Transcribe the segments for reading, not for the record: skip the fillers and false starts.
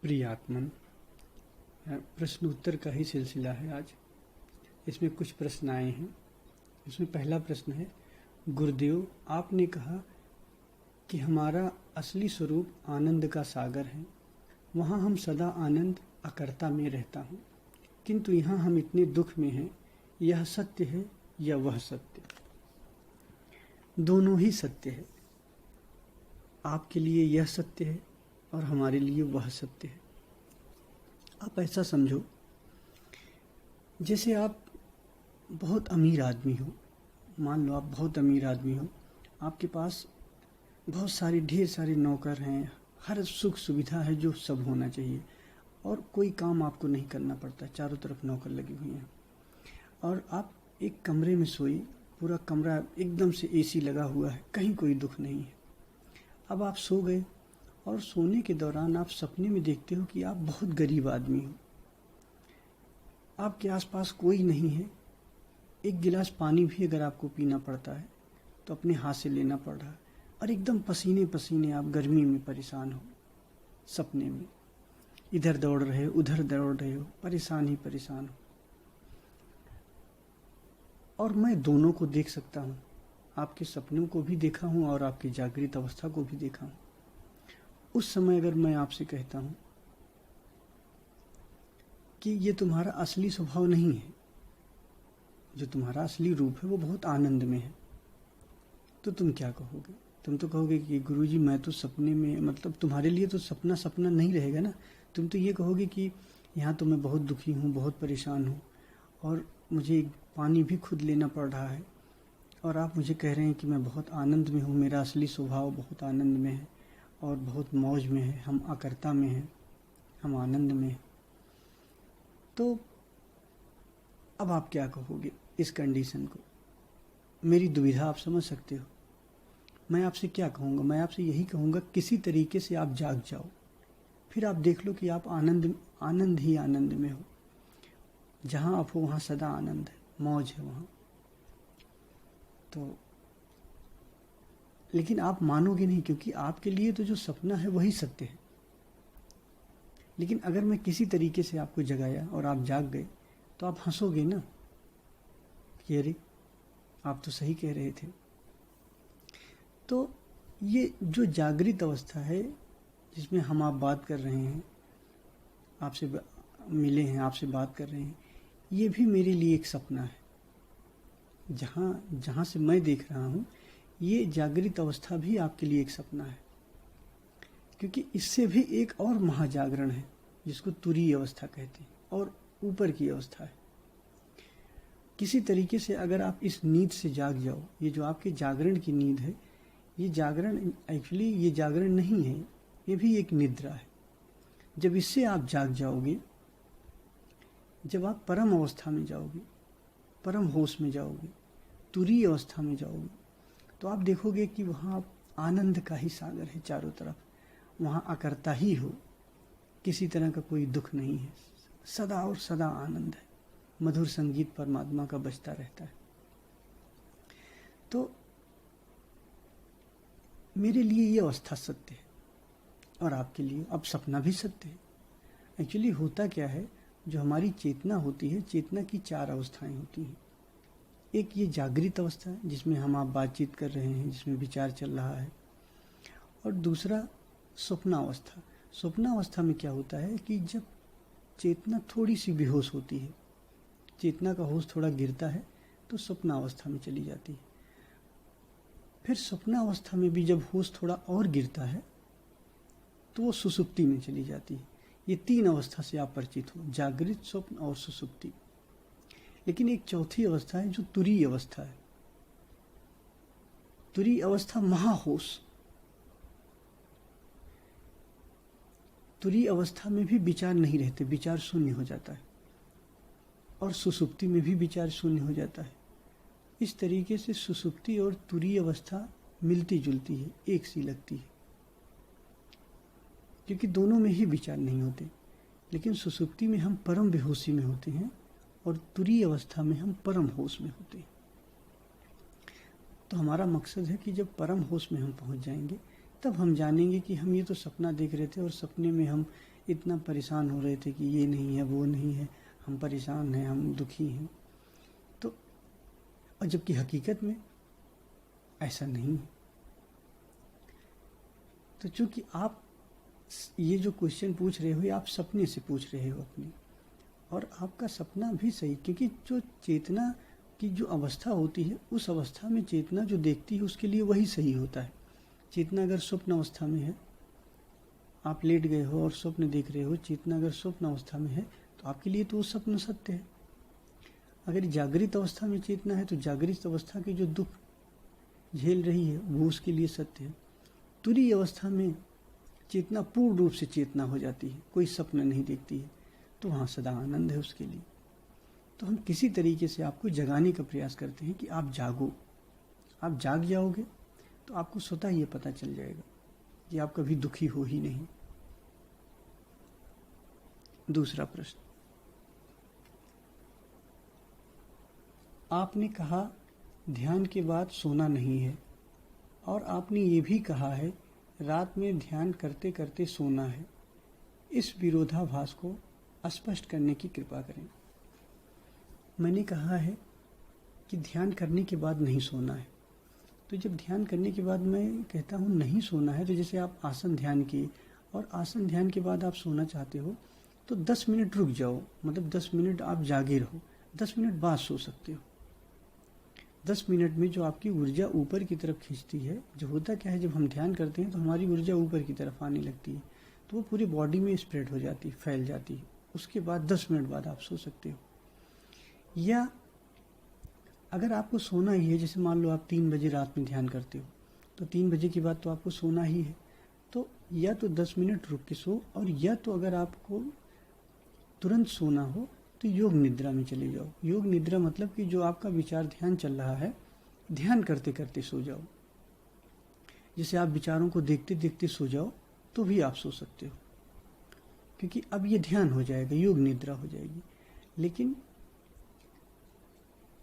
प्रिय आत्मन, प्रश्न उत्तर का ही सिलसिला है आज। इसमें कुछ प्रश्न आए हैं। इसमें पहला प्रश्न है, गुरुदेव आपने कहा कि हमारा असली स्वरूप आनंद का सागर है, वहाँ हम सदा आनंद अकर्ता में रहता हूँ, किंतु यहाँ हम इतने दुख में हैं। यह सत्य है या वह सत्य? दोनों ही सत्य है। आपके लिए यह सत्य है और हमारे लिए वह सत्य है। आप ऐसा समझो जैसे आप बहुत अमीर आदमी हो। मान लो आप बहुत अमीर आदमी हो, आपके पास बहुत सारे ढेर सारे नौकर हैं, हर सुख सुविधा है जो सब होना चाहिए, और कोई काम आपको नहीं करना पड़ता, चारों तरफ नौकर लगी हुई हैं, और आप एक कमरे में सोई, पूरा कमरा एकदम से एसी लगा हुआ है, कहीं कोई दुख नहीं है। अब आप सो गए और सोने के दौरान आप सपने में देखते हो कि आप बहुत गरीब आदमी हो, आपके आसपास कोई नहीं है, एक गिलास पानी भी अगर आपको पीना पड़ता है तो अपने हाथ से लेना पड़ रहा है, और एकदम पसीने पसीने आप गर्मी में परेशान हो। सपने में इधर दौड़ रहे हो, उधर दौड़ रहे हो, परेशान ही परेशान हो। और मैं दोनों को देख सकता हूँ, आपके सपनों को भी देखा हूँ और आपकी जागृत अवस्था को भी देखा हूँ। उस समय अगर मैं आपसे कहता हूँ कि ये तुम्हारा असली स्वभाव नहीं है, जो तुम्हारा असली रूप है वो बहुत आनंद में है, तो तुम क्या कहोगे? तुम तो कहोगे कि गुरुजी मैं तो सपने में, मतलब तुम्हारे लिए तो सपना सपना नहीं रहेगा ना। तुम तो ये कहोगे कि यहाँ तो मैं बहुत दुखी हूँ, बहुत परेशान हूँ, और मुझे पानी भी खुद लेना पड़ रहा है, और आप मुझे कह रहे हैं कि मैं बहुत आनंद में हूँ, मेरा असली स्वभाव बहुत आनंद में है और बहुत मौज में है, हम अकर्ता में हैं, हम आनंद में हैं। तो अब आप क्या कहोगे इस कंडीशन को? मेरी दुविधा आप समझ सकते हो। मैं आपसे क्या कहूँगा? मैं आपसे यही कहूँगा, किसी तरीके से आप जाग जाओ, फिर आप देख लो कि आप आनंद ही आनंद में हो। जहाँ आप हो वहाँ सदा आनंद है, मौज है वहाँ। तो लेकिन आप मानोगे नहीं, क्योंकि आपके लिए तो जो सपना है वही सत्य है। लेकिन अगर मैं किसी तरीके से आपको जगाया और आप जाग गए, तो आप हंसोगे ना कि अरे आप तो सही कह रहे थे। तो ये जो जागृत अवस्था है जिसमें हम आप बात कर रहे हैं, आपसे मिले हैं, आपसे बात कर रहे हैं, ये भी मेरे लिए एक सपना है। जहाँ से मैं देख रहा हूँ, ये जागृत अवस्था भी आपके लिए एक सपना है, क्योंकि इससे भी एक और महाजागरण है जिसको तुरीय अवस्था कहते हैं, और ऊपर की अवस्था है। किसी तरीके से अगर आप इस नींद से जाग जाओ, ये जो आपके जागरण की नींद है, ये जागरण एक्चुअली ये जागरण नहीं है, ये भी एक निद्रा है। जब इससे आप जाग जाओगे, जब आप परम अवस्था में जाओगे, परम होश में जाओगे, तुरीय अवस्था में जाओगे, तो आप देखोगे कि वहाँ आनंद का ही सागर है चारों तरफ। वहाँ अकर्ता ही हो, किसी तरह का कोई दुख नहीं है, सदा और सदा आनंद है, मधुर संगीत परमात्मा का बजता रहता है। तो मेरे लिए ये अवस्था सत्य है, और आपके लिए अब सपना भी सत्य है। एक्चुअली होता क्या है, जो हमारी चेतना होती है, चेतना की चार अवस्थाएं होती हैं। एक ये जागृत अवस्था है जिसमें हम आप बातचीत कर रहे हैं, जिसमें विचार चल रहा है, और दूसरा स्वप्नावस्था। स्वप्नावस्था में क्या होता है कि जब चेतना थोड़ी सी बेहोश होती है, चेतना का होश थोड़ा गिरता है, तो स्वप्नावस्था में चली जाती है। फिर स्वप्नावस्था में भी जब होश थोड़ा और गिरता है, तो वो सुसुप्ति में चली जाती है। ये तीन अवस्था से आप परिचित हो, जागृत, स्वप्न और सुसुप्ति। लेकिन एक चौथी अवस्था है जो तुरीय अवस्था है। तुरीय अवस्था महाहोश। तुरीय अवस्था में भी विचार नहीं रहते, विचार शून्य हो जाता है, और सुसुप्ति में भी विचार शून्य हो जाता है। इस तरीके से सुसुप्ति और तुरीय अवस्था मिलती जुलती है, एक सी लगती है, क्योंकि दोनों में ही विचार नहीं होते। लेकिन सुसुप्ति में हम परम बेहोशी में होते हैं, और तुरीय अवस्था में हम परम होश में होते हैं। तो हमारा मकसद है कि जब परम होश में हम पहुंच जाएंगे, तब हम जानेंगे कि हम ये तो सपना देख रहे थे और सपने में हम इतना परेशान हो रहे थे कि ये नहीं है, वो नहीं है, हम परेशान हैं, हम दुखी हैं। तो और जबकि हकीकत में ऐसा नहीं है। तो चूंकि आप ये जो क्वेश्चन पूछ रहे हो ये आप सपने से पूछ रहे हो अपनी, और आपका सपना भी सही, क्योंकि जो चेतना की जो अवस्था होती है उस अवस्था में चेतना जो देखती है उसके लिए वही सही होता है। चेतना अगर स्वप्न अवस्था में है, आप लेट गए हो और स्वप्न देख रहे हो, चेतना अगर स्वप्न अवस्था में है तो आपके लिए तो वो स्वप्न सत्य है। अगर जागृत अवस्था में चेतना है तो जागृत अवस्था के जो दुख झेल रही है वो उसके लिए सत्य है। तुरीय अवस्था में चेतना पूर्ण रूप से चेतना हो जाती है, कोई सपना नहीं देखती है, तो वहाँ सदा आनंद है उसके लिए। तो हम किसी तरीके से आपको जगाने का प्रयास करते हैं कि आप जागो। आप जाग जाओगे तो आपको स्वतः ये पता चल जाएगा कि आप कभी दुखी हो ही नहीं। दूसरा प्रश्न, आपने कहा ध्यान के बाद सोना नहीं है, और आपने ये भी कहा है रात में ध्यान करते करते सोना है। इस विरोधाभास को स्पष्ट करने की कृपा करें। मैंने कहा है कि ध्यान करने के बाद नहीं सोना है। तो जब ध्यान करने के बाद मैं कहता हूँ नहीं सोना है, तो जैसे आप आसन ध्यान किए और आसन ध्यान के बाद आप सोना चाहते हो तो 10 मिनट रुक जाओ, मतलब 10 मिनट आप जागे रहो, 10 मिनट बाद सो सकते हो। 10 मिनट में जो आपकी ऊर्जा ऊपर की तरफ खींचती है, जो होता क्या है जब हम ध्यान करते हैं तो हमारी ऊर्जा ऊपर की तरफ आने लगती है, तो वो पूरी बॉडी में स्प्रेड हो जाती है, फैल जाती है। उसके बाद 10 मिनट बाद आप सो सकते हो। या अगर आपको सोना ही है, जैसे मान लो आप 3 बजे रात में ध्यान करते हो, तो 3 बजे के बाद तो आपको सोना ही है, तो या तो 10 मिनट रुक के सो, और या तो अगर आपको तुरंत सोना हो तो योग निद्रा में चले जाओ। योग निद्रा मतलब कि जो आपका विचार ध्यान चल रहा है, ध्यान करते करते सो जाओ। जैसे आप विचारों को देखते देखते सो जाओ तो भी आप सो सकते हो, क्योंकि अब ये ध्यान हो जाएगा, योग निद्रा हो जाएगी। लेकिन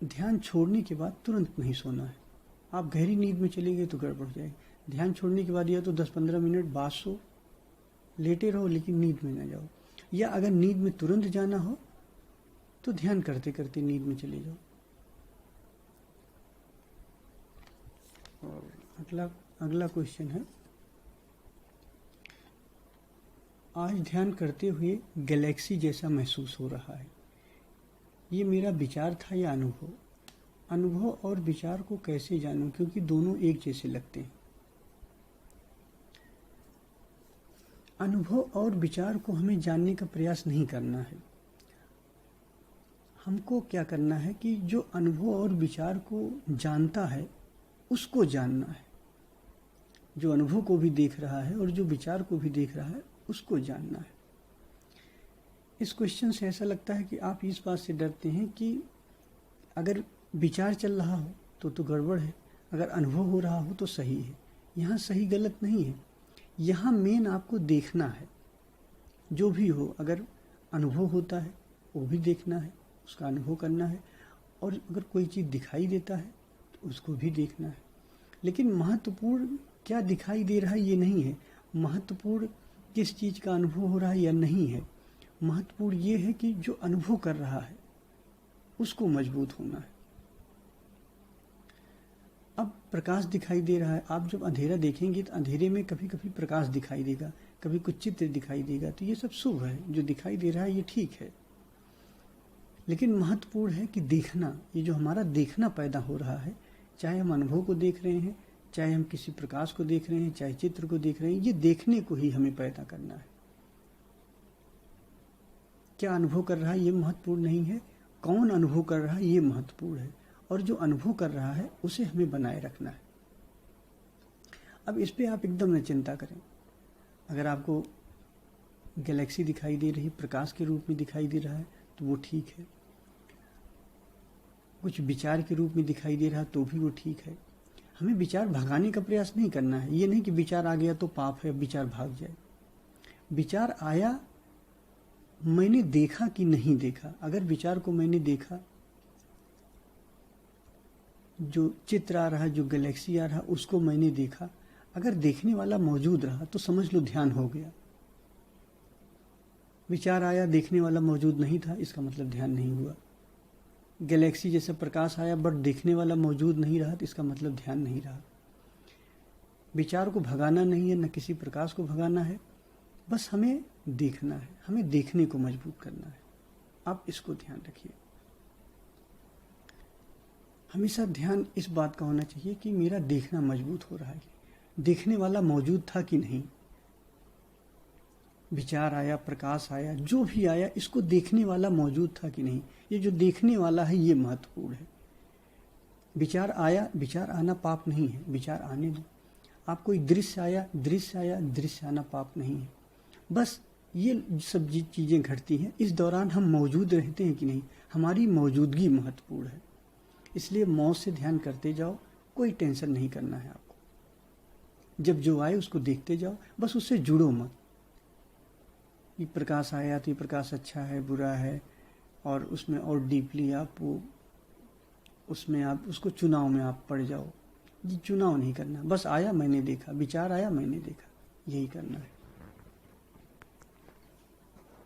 ध्यान छोड़ने के बाद तुरंत नहीं सोना है। आप गहरी नींद में चले गए तो गड़बड़ हो जाएगी। ध्यान छोड़ने के बाद या तो 10-15 मिनट बाद सो, लेटे रहो लेकिन नींद में ना जाओ। या अगर नींद में तुरंत जाना हो तो ध्यान करते करते नींद में चले जाओ। और अगला क्वेश्चन है, आज ध्यान करते हुए गैलेक्सी जैसा महसूस हो रहा है। ये मेरा विचार था या अनुभव? अनुभव और विचार को कैसे जानूं, क्योंकि दोनों एक जैसे लगते हैं। अनुभव और विचार को हमें जानने का प्रयास नहीं करना है। हमको क्या करना है कि जो अनुभव और विचार को जानता है उसको जानना है। जो अनुभव को भी देख रहा है और जो विचार को भी देख रहा है उसको जानना है। इस क्वेश्चन से ऐसा लगता है कि आप इस बात से डरते हैं कि अगर विचार चल रहा हो तो गड़बड़ है, अगर अनुभव हो रहा हो तो सही है। यहाँ सही गलत नहीं है, यहाँ मेन आपको देखना है। जो भी हो, अगर अनुभव होता है वो भी देखना है, उसका अनुभव करना है, और अगर कोई चीज़ दिखाई देता है तो उसको भी देखना है। लेकिन महत्वपूर्ण क्या दिखाई दे रहा है ये नहीं है, महत्वपूर्ण किस चीज़ का अनुभव हो रहा है या नहीं है। महत्वपूर्ण ये है कि जो अनुभव कर रहा है उसको मजबूत होना है। अब प्रकाश दिखाई दे रहा है, आप जब अंधेरा देखेंगे तो अंधेरे में कभी कभी प्रकाश दिखाई देगा, कभी कुछ चित्र दिखाई देगा, तो ये सब शुभ है। जो दिखाई दे रहा है ये ठीक है, लेकिन महत्वपूर्ण है कि देखना, ये जो हमारा देखना पैदा हो रहा है, चाहे हम अनुभव को देख रहे हैं, चाहे हम किसी प्रकाश को देख रहे हैं, चाहे चित्र को देख रहे हैं, ये देखने को ही हमें पैदा करना है। क्या अनुभव कर रहा है ये महत्वपूर्ण नहीं है, कौन अनुभव कर रहा है ये महत्वपूर्ण है, और जो अनुभव कर रहा है उसे हमें बनाए रखना है। अब इस पे आप एकदम न चिंता करें। अगर आपको गैलेक्सी दिखाई दे रही, प्रकाश के रूप में दिखाई दे रहा है तो वो ठीक है, कुछ विचार के रूप में दिखाई दे रहा तो भी वो ठीक है। हमें विचार भगाने का प्रयास नहीं करना है। ये नहीं कि विचार आ गया तो पाप है, विचार भाग जाए। विचार आया, मैंने देखा कि नहीं देखा। अगर विचार को मैंने देखा, जो चित्र आ रहा है, जो गैलेक्सी आ रहा है, उसको मैंने देखा, अगर देखने वाला मौजूद रहा तो समझ लो ध्यान हो गया। विचार आया, देखने वाला मौजूद नहीं था, इसका मतलब ध्यान नहीं हुआ। गैलेक्सी जैसे प्रकाश आया बट देखने वाला मौजूद नहीं रहा तो इसका मतलब ध्यान नहीं रहा। विचार को भगाना नहीं है, न किसी प्रकाश को भगाना है, बस हमें देखना है, हमें देखने को मजबूत करना है। आप इसको ध्यान रखिए। हमेशा ध्यान इस बात का होना चाहिए कि मेरा देखना मजबूत हो रहा है, देखने वाला मौजूद था कि नहीं। विचार आया, प्रकाश आया, जो भी आया, इसको देखने वाला मौजूद था कि नहीं। ये जो देखने वाला है ये महत्वपूर्ण है। विचार आया, विचार आना पाप नहीं है, विचार आने दो। आप कोई दृश्य आया, दृश्य आया, दृश्य आना पाप नहीं है। बस ये सब चीज़ें घटती हैं, इस दौरान हम मौजूद रहते हैं कि नहीं, हमारी मौजूदगी महत्वपूर्ण है। इसलिए मौज से ध्यान करते जाओ, कोई टेंशन नहीं करना है आपको। जब जो आए उसको देखते जाओ, बस उससे जुड़ो मत। ये प्रकाश आया तो ये प्रकाश अच्छा है, बुरा है, और उसमें और डीपली आप वो उसमें आप उसको चुनाव में आप पड़ जाओ। ये चुनाव नहीं करना, बस आया मैंने देखा, विचार आया मैंने देखा, यही करना है।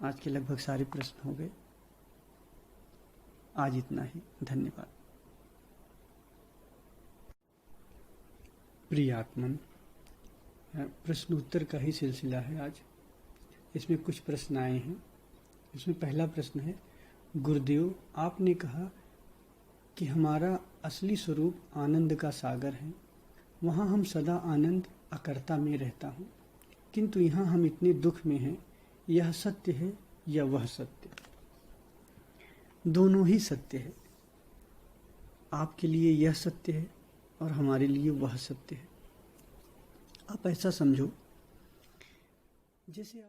आज के लगभग सारे प्रश्न हो गए। आज इतना ही, धन्यवाद। प्रिय आत्मन, प्रश्न उत्तर का ही सिलसिला है आज। इसमें कुछ प्रश्न आए हैं। इसमें पहला प्रश्न है, गुरुदेव आपने कहा कि हमारा असली स्वरूप आनंद का सागर है, वहाँ हम सदा आनंद अकर्ता में रहता हूँ, किंतु यहाँ हम इतने दुख में हैं, यह सत्य है या वह सत्य? दोनों ही सत्य है। आपके लिए यह सत्य है और हमारे लिए वह सत्य है। आप ऐसा समझो जैसे